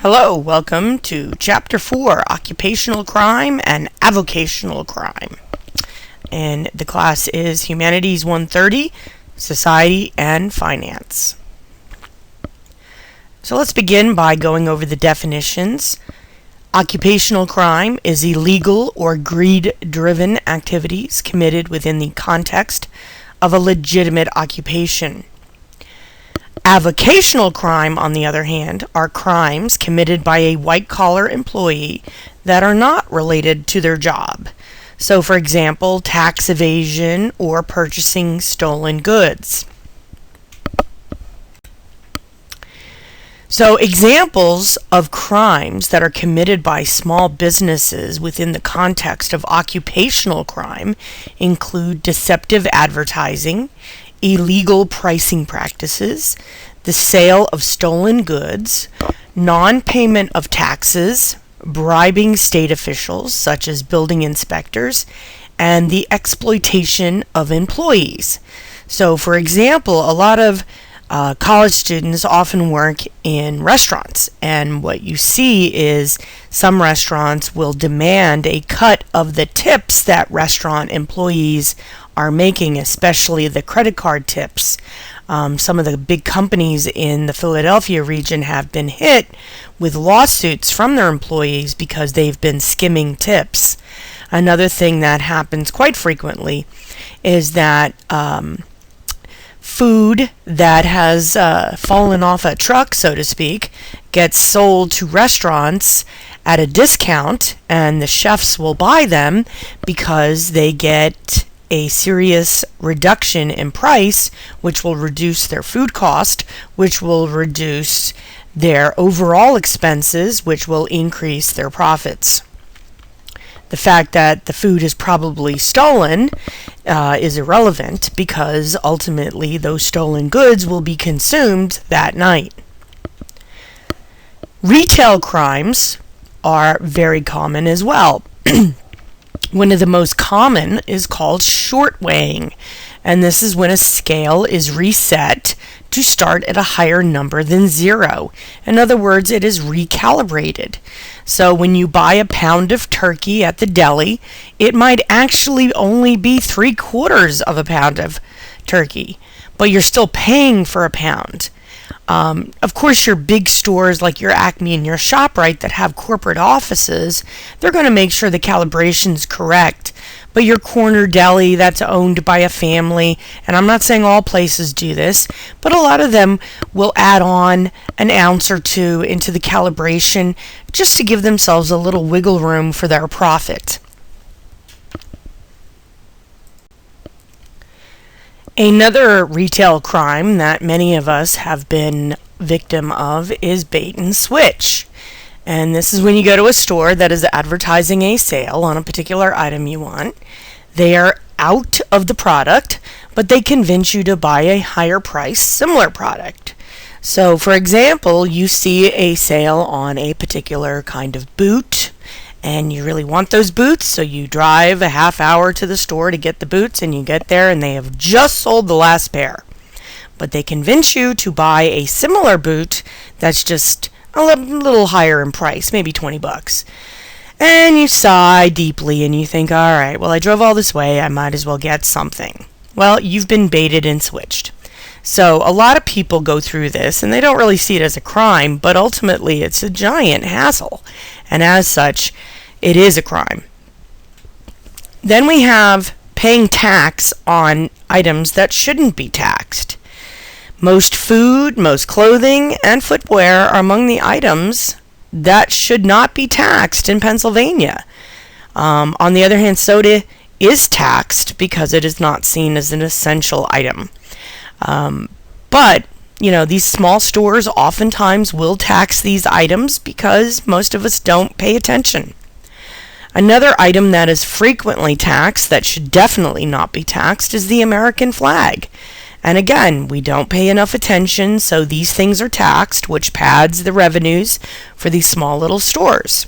Hello, welcome to Chapter 4, Occupational Crime and Avocational Crime. And the class is Humanities 130, Society and Finance. So let's begin by going over the definitions. Occupational crime is illegal or greed-driven activities committed within the context of a legitimate occupation. Avocational crime, on the other hand, are crimes committed by a white-collar employee that are not related to their job. So, for example, tax evasion or purchasing stolen goods. So, examples of crimes that are committed by small businesses within the context of occupational crime include deceptive advertising, illegal pricing practices, the sale of stolen goods, non-payment of taxes, bribing state officials such as building inspectors, and the exploitation of employees. So, for example, a lot of college students often work in restaurants, and what you see is some restaurants will demand a cut of the tips that restaurant employees are making, especially the credit card tips. Some of the big companies in the Philadelphia region have been hit with lawsuits from their employees because they've been skimming tips. Another thing that happens quite frequently is that food that has fallen off a truck, so to speak, gets sold to restaurants at a discount, and the chefs will buy them because they get a serious reduction in price, which will reduce their food cost, which will reduce their overall expenses, which will increase their profits. The fact that the food is probably stolen is irrelevant because ultimately those stolen goods will be consumed that night. Retail crimes are very common as well. One of the most common is called short weighing, and this is when a scale is reset to start at a higher number than 0. In other words, it is recalibrated. So when you buy a pound of turkey at the deli, it might actually only be 3/4 of a pound of turkey, but you're still paying for a pound. Of course, your big stores like your Acme and your ShopRite that have corporate offices, they're going to make sure the calibration's correct. But your corner deli that's owned by a family, and I'm not saying all places do this, but a lot of them will add on an ounce or two into the calibration just to give themselves a little wiggle room for their profit. Another retail crime that many of us have been victim of is bait and switch. And this is when you go to a store that is advertising a sale on a particular item you want. They are out of the product, but they convince you to buy a higher price similar product. So, for example, you see a sale on a particular kind of boot, and you really want those boots, so you drive a half hour to the store to get the boots, and you get there and they have just sold the last pair. But they convince you to buy a similar boot that's just a little higher in price, maybe $20. And you sigh deeply and you think, all right, well, I drove all this way, I might as well get something. Well, you've been baited and switched. So a lot of people go through this and they don't really see it as a crime, but ultimately it's a giant hassle. And as such, it is a crime. Then we have paying tax on items that shouldn't be taxed. Most food, most clothing, and footwear are among the items that should not be taxed in Pennsylvania. On the other hand, soda is taxed because it is not seen as an essential item. But these small stores oftentimes will tax these items because most of us don't pay attention. Another item that is frequently taxed that should definitely not be taxed is the American flag. And again, we don't pay enough attention, so these things are taxed, which pads the revenues for these small little stores.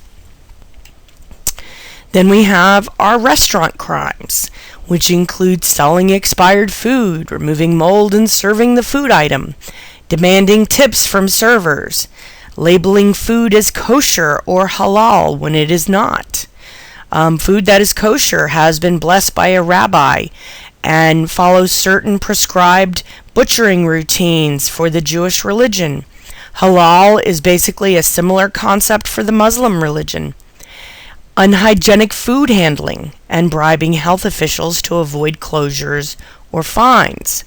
Then we have our restaurant crimes, which include selling expired food, removing mold and serving the food item, demanding tips from servers, labeling food as kosher or halal when it is not. Food that is kosher has been blessed by a rabbi and follows certain prescribed butchering routines for the Jewish religion. Halal is basically a similar concept for the Muslim religion. Unhygienic food handling and bribing health officials to avoid closures or fines.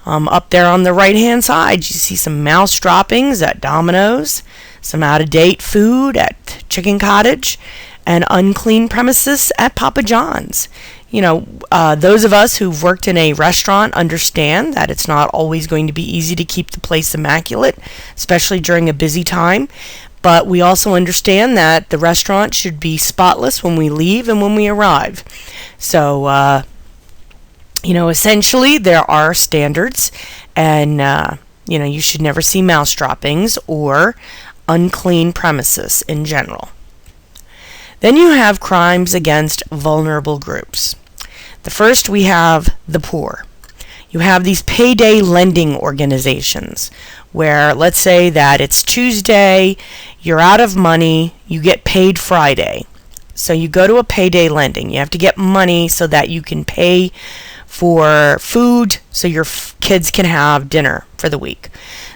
Up there on the right-hand side, you see some mouse droppings at Domino's, some out-of-date food at Chicken Cottage, and unclean premises at Papa John's. Those of us who've worked in a restaurant understand that it's not always going to be easy to keep the place immaculate, especially during a busy time. But we also understand that the restaurant should be spotless when we leave and when we arrive. So, essentially there are standards, and, you should never see mouse droppings or unclean premises in general. Then you have crimes against vulnerable groups. The first, we have the poor. You have these payday lending organizations where, let's say that it's Tuesday, you're out of money, you get paid Friday. So you go to a payday lending. You have to get money so that you can pay for food so your kids can have dinner for the week.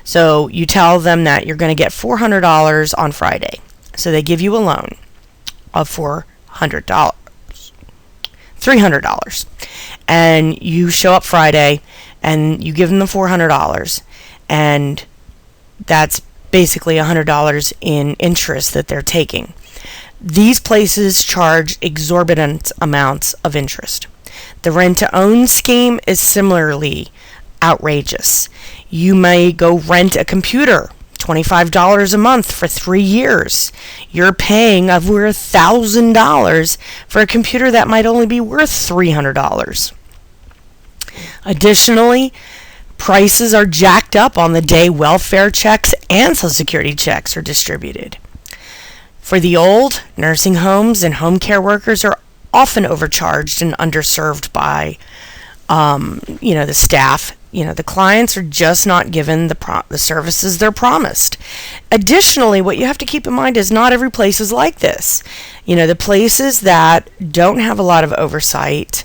So you tell them that you're going to get $400 on Friday. So they give you a loan of $400. $300. And you show up Friday and you give them the $400, and that's basically $100 in interest that they're taking. These places charge exorbitant amounts of interest. The rent-to-own scheme is similarly outrageous. You may go rent a computer, $25 a month for 3 years. You're paying over $1,000 for a computer that might only be worth $300. Additionally, prices are jacked up on the day welfare checks and Social Security checks are distributed. For the old, nursing homes and home care workers are often overcharged and underserved by the staff. The clients are just not given the services they're promised. Additionally, what you have to keep in mind is not every place is like this. The places that don't have a lot of oversight,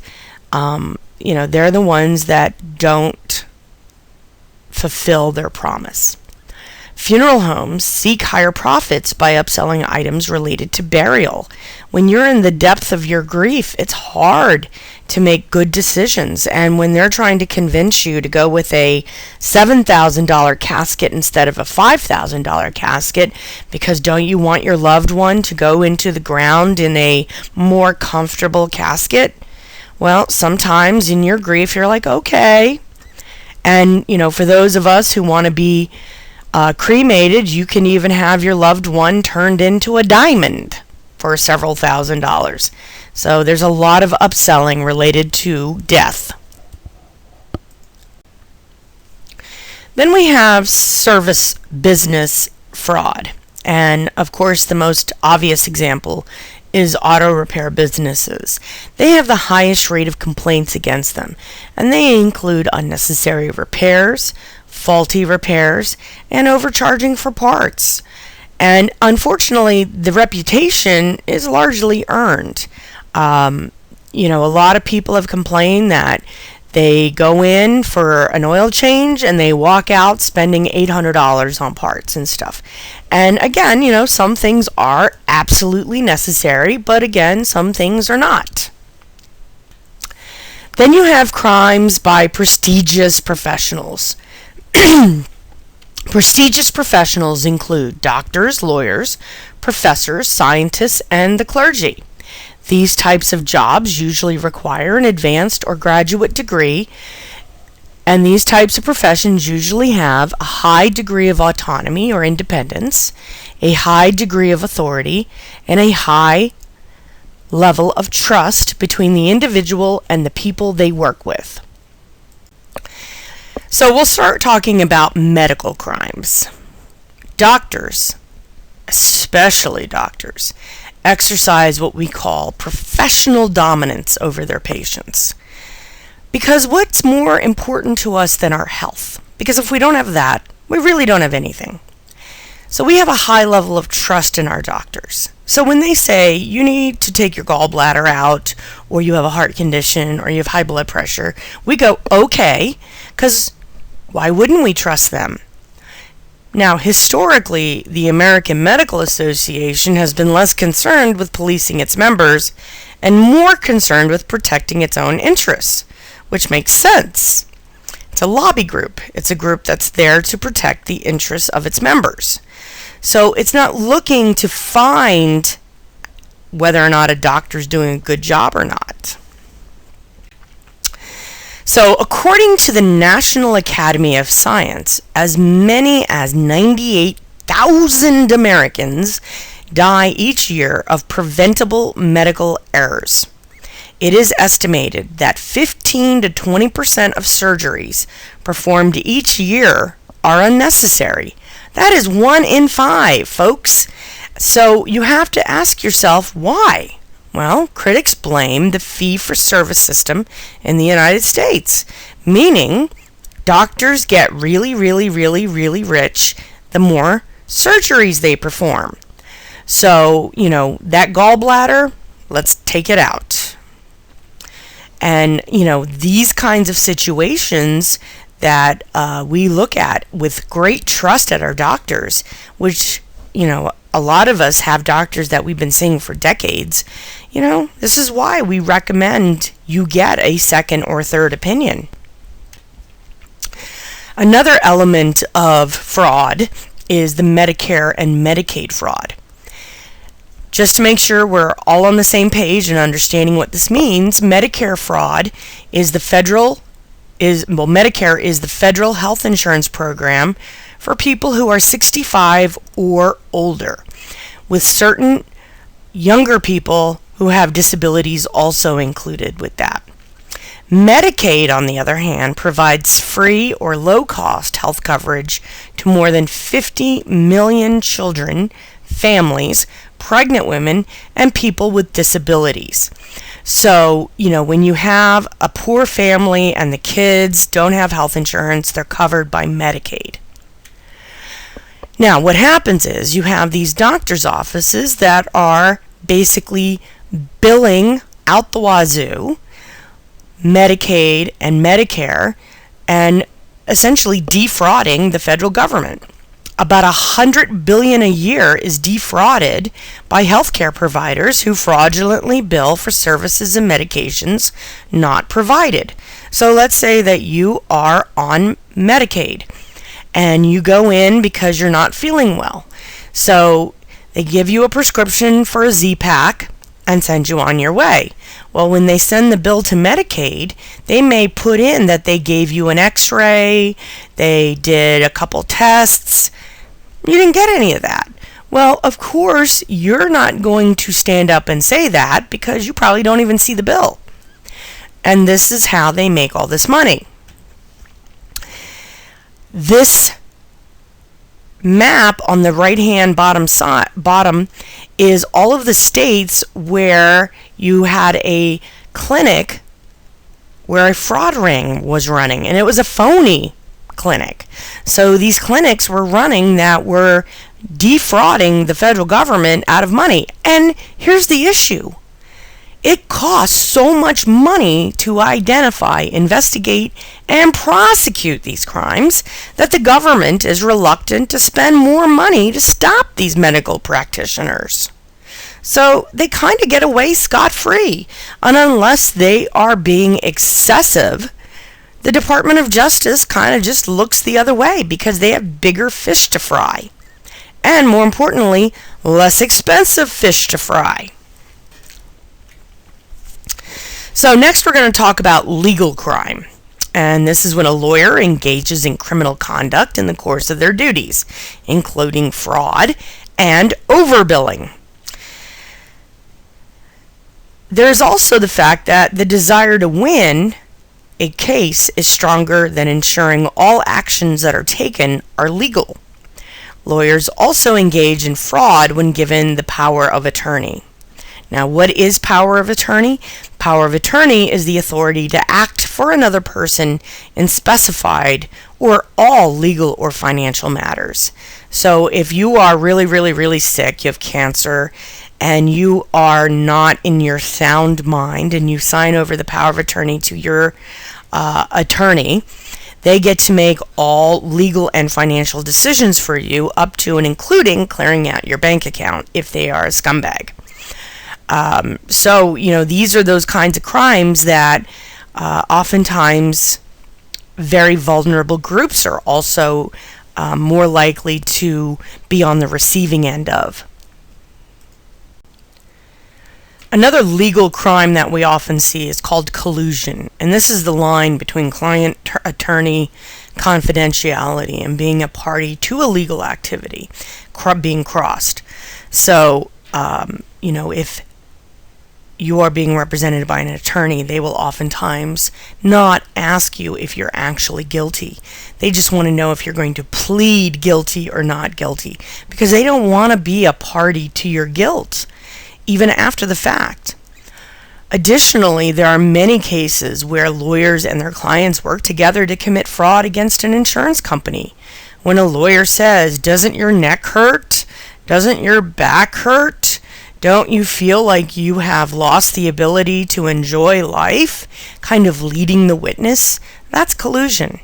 they're the ones that don't fulfill their promise. Funeral homes seek higher profits by upselling items related to burial. When you're in the depth of your grief, it's hard to make good decisions. And when they're trying to convince you to go with a $7,000 casket instead of a $5,000 casket, because don't you want your loved one to go into the ground in a more comfortable casket? Well, sometimes in your grief, you're like, okay. And, for those of us who want to be cremated, you can even have your loved one turned into a diamond for several $1,000s. So there's a lot of upselling related to death. Then we have service business fraud. And of course, the most obvious example is auto repair businesses. They have the highest rate of complaints against them, and they include unnecessary repairs, faulty repairs, and overcharging for parts. And unfortunately, the reputation is largely earned. A lot of people have complained that they go in for an oil change and they walk out spending $800 on parts and stuff. And again, some things are absolutely necessary, but again, some things are not. Then you have crimes by prestigious professionals. Prestigious professionals include doctors, lawyers, professors, scientists, and the clergy. These types of jobs usually require an advanced or graduate degree, and these types of professions usually have a high degree of autonomy or independence, a high degree of authority, and a high level of trust between the individual and the people they work with. So we'll start talking about medical crimes. Doctors, especially doctors, exercise what we call professional dominance over their patients. Because what's more important to us than our health? Because if we don't have that, we really don't have anything. So we have a high level of trust in our doctors. So when they say you need to take your gallbladder out, or you have a heart condition, or you have high blood pressure, we go, okay, because why wouldn't we trust them? Now, historically, the American Medical Association has been less concerned with policing its members and more concerned with protecting its own interests, which makes sense. It's a lobby group. It's a group that's there to protect the interests of its members. So it's not looking to find whether or not a doctor's doing a good job or not. So according to the National Academy of Science, as many as 98,000 Americans die each year of preventable medical errors. It is estimated that 15 to 20% of surgeries performed each year are unnecessary. That is 1 in 5, folks. So you have to ask yourself why. Well, critics blame the fee-for-service system in the United States, meaning doctors get really rich the more surgeries they perform. So, that gallbladder, let's take it out. And, these kinds of situations that we look at with great trust at our doctors, which, a lot of us have doctors that we've been seeing for decades. This is why we recommend you get a second or third opinion. Another element of fraud is the Medicare and Medicaid fraud. Just to make sure we're all on the same page and understanding what this means, Medicare fraud is Medicare is the federal health insurance program for people who are 65 or older, with certain younger people who have disabilities also included with that. Medicaid, on the other hand, provides free or low-cost health coverage to more than 50 million children, families, pregnant women, and people with disabilities. So, when you have a poor family and the kids don't have health insurance, they're covered by Medicaid. Now, what happens is you have these doctor's offices that are basically billing out the wazoo Medicaid and Medicare and essentially defrauding the federal government. About $100 billion a year is defrauded by healthcare providers who fraudulently bill for services and medications not provided. So let's say that you are on Medicaid and you go in because you're not feeling well. So they give you a prescription for a Z-Pak and send you on your way. Well, when they send the bill to Medicaid, they may put in that they gave you an x-ray, they did a couple tests. You didn't get any of that. Well, of course, you're not going to stand up and say that because you probably don't even see the bill. And this is how they make all this money. This map on the right-hand bottom is all of the states where you had a clinic where a fraud ring was running, and it was a phony clinic. So these clinics were running that were defrauding the federal government out of money. And here's the issue. It costs so much money to identify, investigate, and prosecute these crimes that the government is reluctant to spend more money to stop these medical practitioners. So they kind of get away scot-free. And unless they are being excessive, the Department of Justice kind of just looks the other way because they have bigger fish to fry. And more importantly, less expensive fish to fry. So next we're going to talk about legal crime. And this is when a lawyer engages in criminal conduct in the course of their duties, including fraud and overbilling. There's also the fact that the desire to win a case is stronger than ensuring all actions that are taken are legal. Lawyers also engage in fraud when given the power of attorney. Now, what is power of attorney? Power of attorney is the authority to act for another person in specified or all legal or financial matters. So if you are really, really, really sick, you have cancer, and you are not in your sound mind, and you sign over the power of attorney to your attorney, they get to make all legal and financial decisions for you, up to and including clearing out your bank account if they are a scumbag. So, these are those kinds of crimes that oftentimes very vulnerable groups are also more likely to be on the receiving end of. Another legal crime that we often see is called collusion, and this is the line between client-attorney confidentiality and being a party to a legal activity being crossed. So, if you are being represented by an attorney, they will oftentimes not ask you if you're actually guilty. They just want to know if you're going to plead guilty or not guilty, because they don't want to be a party to your guilt, even after the fact. Additionally, there are many cases where lawyers and their clients work together to commit fraud against an insurance company. When a lawyer says, "Doesn't your neck hurt? Doesn't your back hurt? Don't you feel like you have lost the ability to enjoy life?" kind of leading the witness, that's collusion.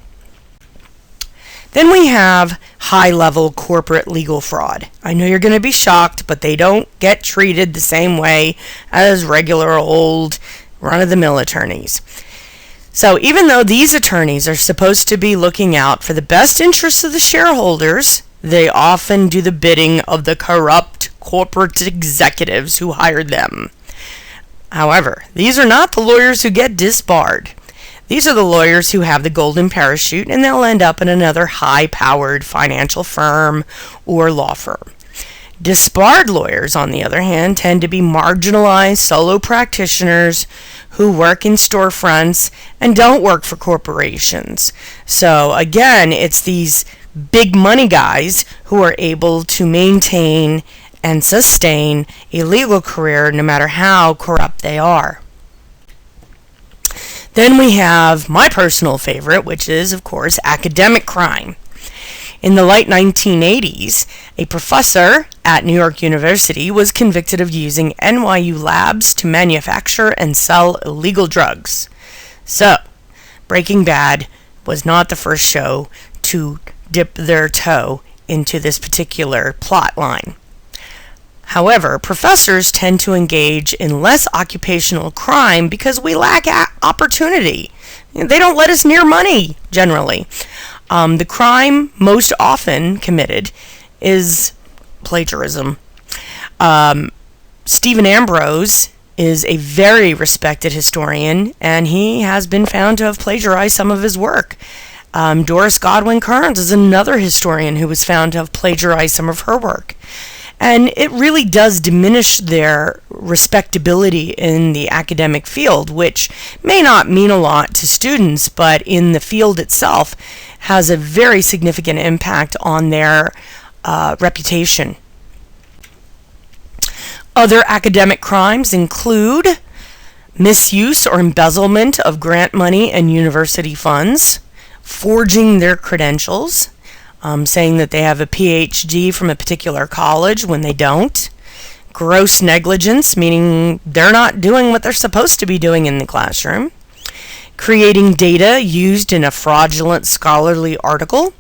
Then we have high-level corporate legal fraud. I know you're going to be shocked, but they don't get treated the same way as regular old run-of-the-mill attorneys. So even though these attorneys are supposed to be looking out for the best interests of the shareholders, they often do the bidding of the corrupt corporate executives who hired them. However, these are not the lawyers who get disbarred. These are the lawyers who have the golden parachute, and they'll end up in another high-powered financial firm or law firm. Disbarred lawyers, on the other hand, tend to be marginalized solo practitioners who work in storefronts and don't work for corporations. So again, it's these big money guys who are able to maintain and sustain a legal career no matter how corrupt they are. Then we have my personal favorite, which is, of course, academic crime. In the late 1980s, a professor at New York University was convicted of using NYU labs to manufacture and sell illegal drugs. So, Breaking Bad was not the first show to dip their toe into this particular plot line. However, professors tend to engage in less occupational crime because we lack opportunity. They don't let us near money, generally. The crime most often committed is plagiarism. Stephen Ambrose is a very respected historian, and he has been found to have plagiarized some of his work. Doris Godwin Carnes is another historian who was found to have plagiarized some of her work. And it really does diminish their respectability in the academic field, which may not mean a lot to students, but in the field itself has a very significant impact on their reputation. Other academic crimes include misuse or embezzlement of grant money and university funds, forging their credentials, saying that they have a PhD from a particular college when they don't. Gross negligence, meaning they're not doing what they're supposed to be doing in the classroom. Creating data used in a fraudulent scholarly article.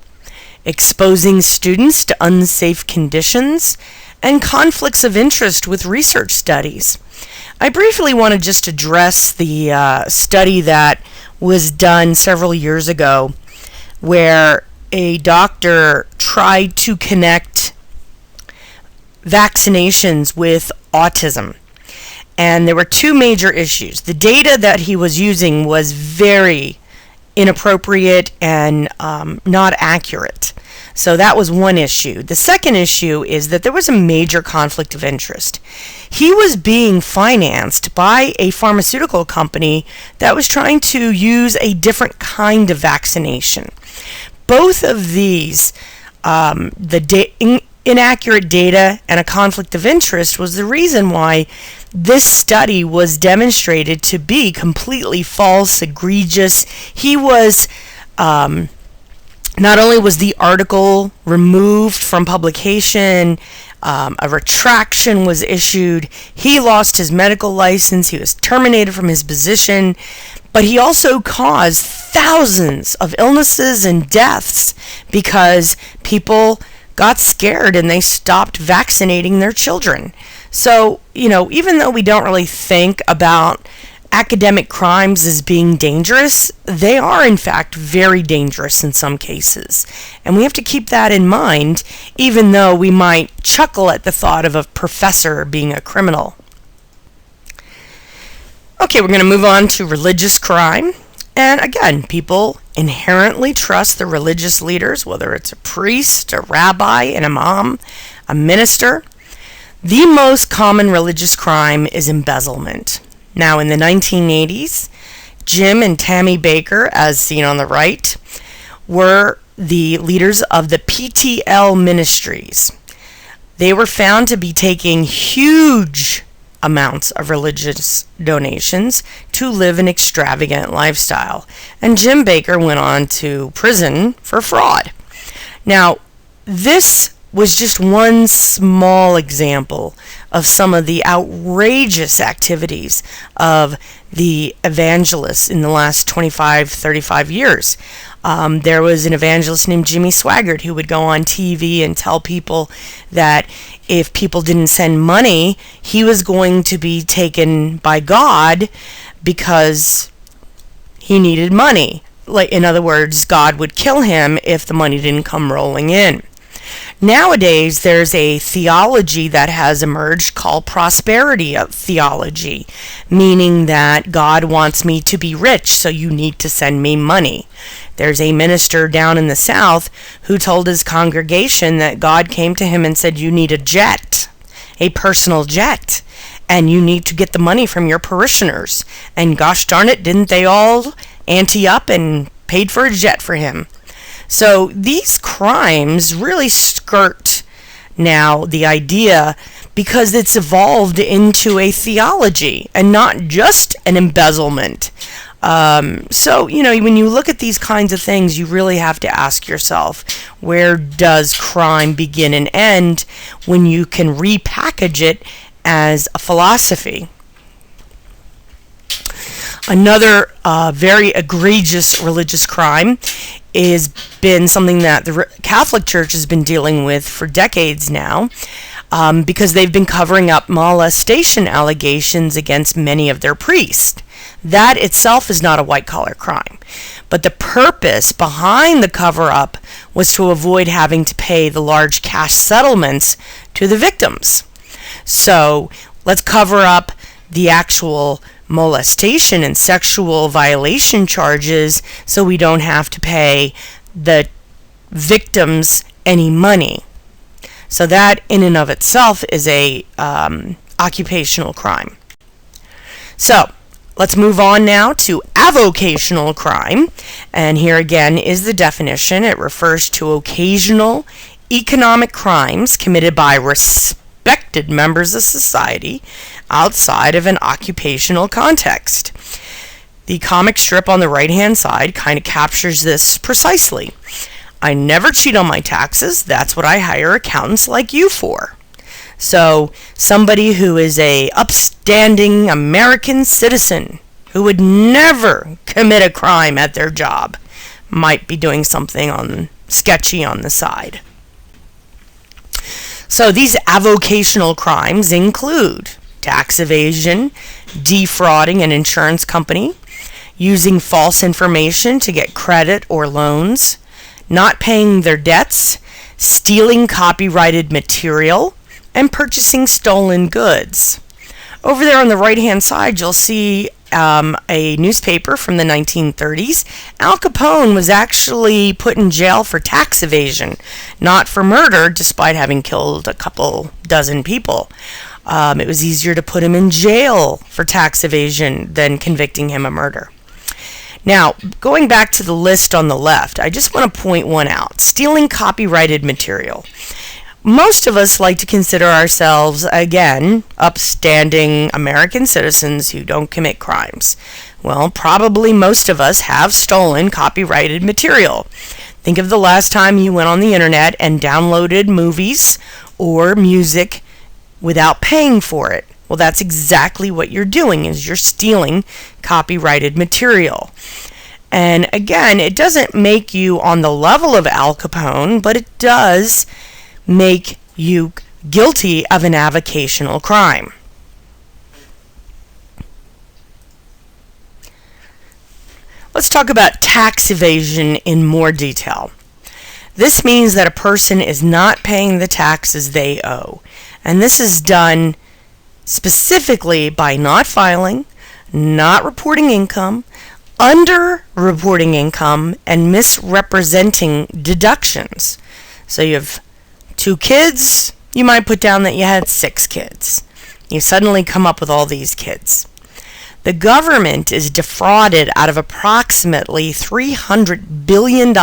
Exposing students to unsafe conditions. And conflicts of interest with research studies. I briefly want to just address the study that was done several years ago where a doctor tried to connect vaccinations with autism. And there were two major issues. The data that he was using was very inappropriate and not accurate. So that was one issue. The second issue is that there was a major conflict of interest. He was being financed by a pharmaceutical company that was trying to use a different kind of vaccination. Both of these, inaccurate data and a conflict of interest, was the reason why this study was demonstrated to be completely false, egregious. He was Not only was the article removed from publication, a retraction was issued, he lost his medical license, he was terminated from his position, but he also caused thousands of illnesses and deaths because people got scared and they stopped vaccinating their children. So, even though we don't really think about academic crimes as being dangerous, they are in fact very dangerous in some cases. And we have to keep that in mind, even though we might chuckle at the thought of a professor being a criminal. Okay, we're going to move on to religious crime. And again, people inherently trust the religious leaders, whether it's a priest, a rabbi, an imam, a minister. The most common religious crime is embezzlement. Now, in the 1980s, Jim and Tammy Baker, as seen on the right, were the leaders of the PTL ministries. They were found to be taking huge amounts of religious donations to live an extravagant lifestyle. And Jim Baker went on to prison for fraud. Now, this was just one small example of some of the outrageous activities of the evangelists in the last 25, 35 years. There was an evangelist named Jimmy Swaggart who would go on TV and tell people that if people didn't send money, he was going to be taken by God because he needed money. Like, in other words, God would kill him if the money didn't come rolling in. Nowadays, there's a theology that has emerged called prosperity theology, meaning that God wants me to be rich, so you need to send me money. There's a minister down in the South who told his congregation that God came to him and said, you need a jet, a personal jet, and you need to get the money from your parishioners. And gosh darn it, didn't they all ante up and paid for a jet for him? So these crimes really skirt now the idea because it's evolved into a theology and not just an embezzlement. So, when you look at these kinds of things, you really have to ask yourself, where does crime begin and end when you can repackage it as a philosophy? Another very egregious religious crime has been something that the Catholic Church has been dealing with for decades now, because they've been covering up molestation allegations against many of their priests. That itself is not a white-collar crime, but the purpose behind the cover-up was to avoid having to pay the large cash settlements to the victims. So let's cover up the actual molestation and sexual violation charges so we don't have to pay the victims any money. So that in and of itself is a occupational crime. So let's move on now to avocational crime. And here again is the definition. It refers to occasional economic crimes committed by respected members of society outside of an occupational context. The comic strip on the right-hand side kind of captures this precisely. I never cheat on my taxes. That's what I hire accountants like you for. So somebody who is a upstanding American citizen who would never commit a crime at their job might be doing something sketchy on the side. So these avocational crimes include tax evasion, defrauding an insurance company, using false information to get credit or loans, not paying their debts, stealing copyrighted material, and purchasing stolen goods. Over there on the right-hand side, you'll see a newspaper from the 1930s. Al Capone was actually put in jail for tax evasion, not for murder, despite having killed a couple dozen people. It was easier to put him in jail for tax evasion than convicting him of murder. Now, going back to the list on the left, I just want to point one out. Stealing copyrighted material. Most of us like to consider ourselves, again, upstanding American citizens who don't commit crimes. Well, probably most of us have stolen copyrighted material. Think of the last time you went on the internet and downloaded movies or music without paying for it. Well, that's exactly what you're doing, is you're stealing copyrighted material. And again, it doesn't make you on the level of Al Capone, but it does make you guilty of an avocational crime. Let's talk about tax evasion in more detail. This means that a person is not paying the taxes they owe. And this is done specifically by not filing, not reporting income, under-reporting income, and misrepresenting deductions. So you have 2 kids, you might put down that you had 6 kids. You suddenly come up with all these kids. The government is defrauded out of approximately $300 billion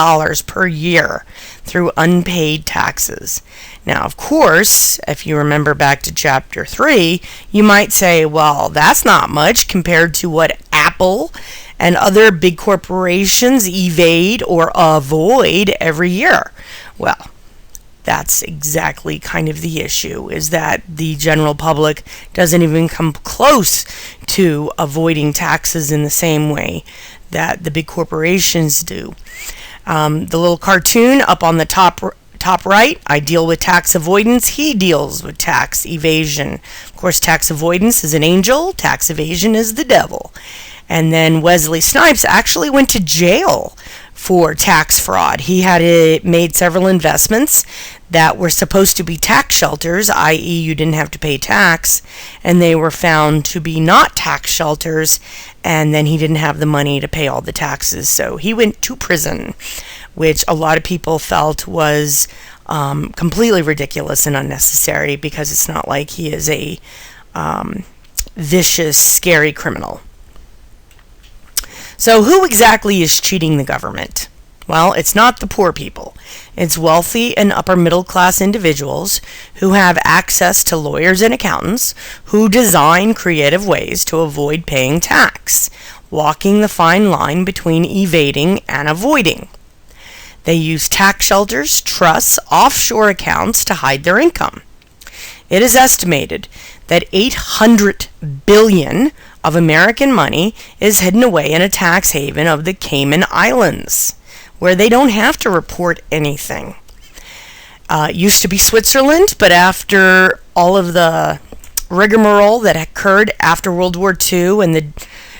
per year through unpaid taxes. Now, of course, if you remember back to Chapter 3, you might say, well, that's not much compared to what Apple and other big corporations evade or avoid every year. Well, that's exactly kind of the issue, is that the general public doesn't even come close to avoiding taxes in the same way that the big corporations do. The little cartoon up on the top right, I deal with tax avoidance, he deals with tax evasion. Of course, tax avoidance is an angel, tax evasion is the devil. And then Wesley Snipes actually went to jail for tax fraud. He had made several investments that were supposed to be tax shelters, i.e. you didn't have to pay tax, and they were found to be not tax shelters, and then he didn't have the money to pay all the taxes, so he went to prison, which a lot of people felt was completely ridiculous and unnecessary, because it's not like he is a vicious, scary criminal. So who exactly is cheating the government? Well, it's not the poor people. It's wealthy and upper middle class individuals who have access to lawyers and accountants who design creative ways to avoid paying tax, walking the fine line between evading and avoiding. They use tax shelters, trusts, offshore accounts to hide their income. It is estimated that $800 billion of American money is hidden away in a tax haven of the Cayman Islands, where they don't have to report anything. It used to be Switzerland, but after all of the rigmarole that occurred after World War II and the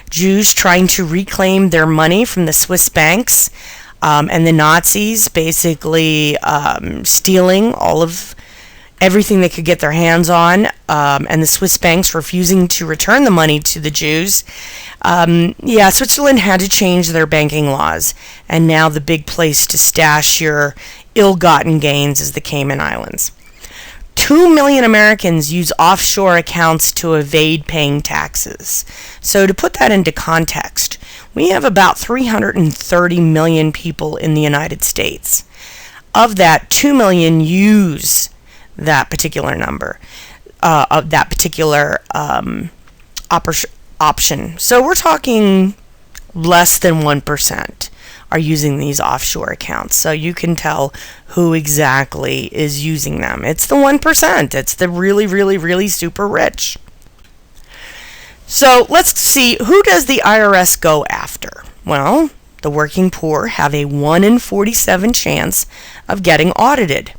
Jews trying to reclaim their money from the Swiss banks, and the Nazis basically stealing all of everything they could get their hands on, and the Swiss banks refusing to return the money to the Jews. Switzerland had to change their banking laws, and now the big place to stash your ill-gotten gains is the Cayman Islands. 2 million Americans use offshore accounts to evade paying taxes. So to put that into context, we have about 330 million people in the United States. Of that, 2 million use that particular number, of that particular option. So we're talking less than 1% are using these offshore accounts. So you can tell who exactly is using them. It's the 1%. It's the really, really, really super rich. So let's see, who does the IRS go after? Well, the working poor have a 1 in 47 chance of getting audited.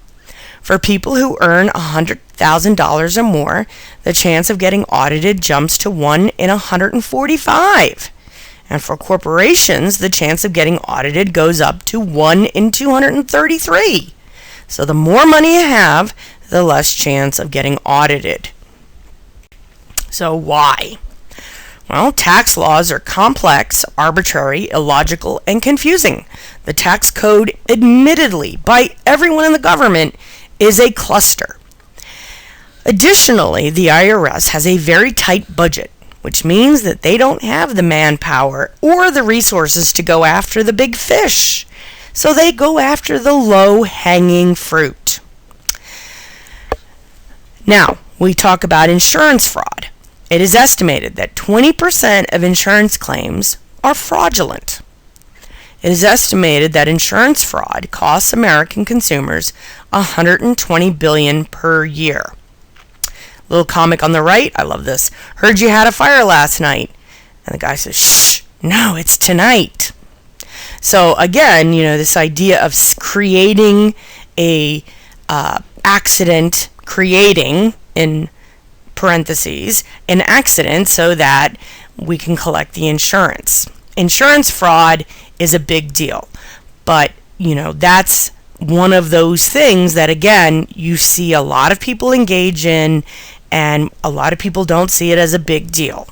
For people who earn $100,000 or more, the chance of getting audited jumps to 1 in 145. And for corporations, the chance of getting audited goes up to 1 in 233. So the more money you have, the less chance of getting audited. So why? Well, tax laws are complex, arbitrary, illogical, and confusing. The tax code, admittedly, by everyone in the government, is a cluster. Additionally, the IRS has a very tight budget, which means that they don't have the manpower or the resources to go after the big fish. So they go after the low-hanging fruit. Now, we talk about insurance fraud. It is estimated that 20% of insurance claims are fraudulent. It is estimated that insurance fraud costs American consumers $120 billion per year. Little comic on the right, I love this. Heard you had a fire last night. And the guy says, shh, no, it's tonight. So again, this idea of creating a accident, creating, in parentheses, an accident so that we can collect the insurance. Insurance fraud is a big deal, but that's one of those things that, again, you see a lot of people engage in, and a lot of people don't see it as a big deal.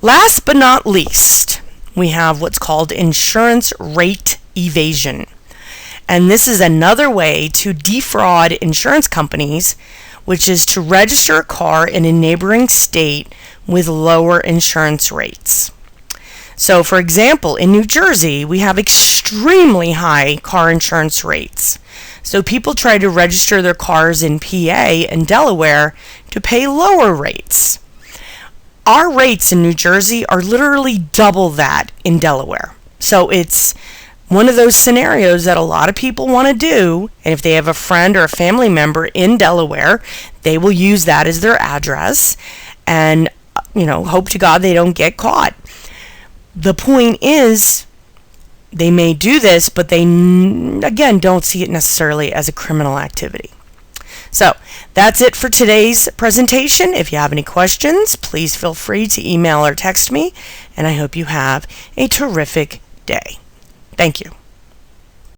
Last but not least, we have what's called insurance rate evasion. And this is another way to defraud insurance companies, which is to register a car in a neighboring state with lower insurance rates. So, for example, in New Jersey, we have extremely high car insurance rates. So people try to register their cars in PA and Delaware to pay lower rates. Our rates in New Jersey are literally double that in Delaware. So it's one of those scenarios that a lot of people want to do, and if they have a friend or a family member in Delaware, they will use that as their address and, hope to God they don't get caught. The point is, they may do this, but they, again, don't see it necessarily as a criminal activity. So that's it for today's presentation. If you have any questions, please feel free to email or text me, and I hope you have a terrific day. Thank you.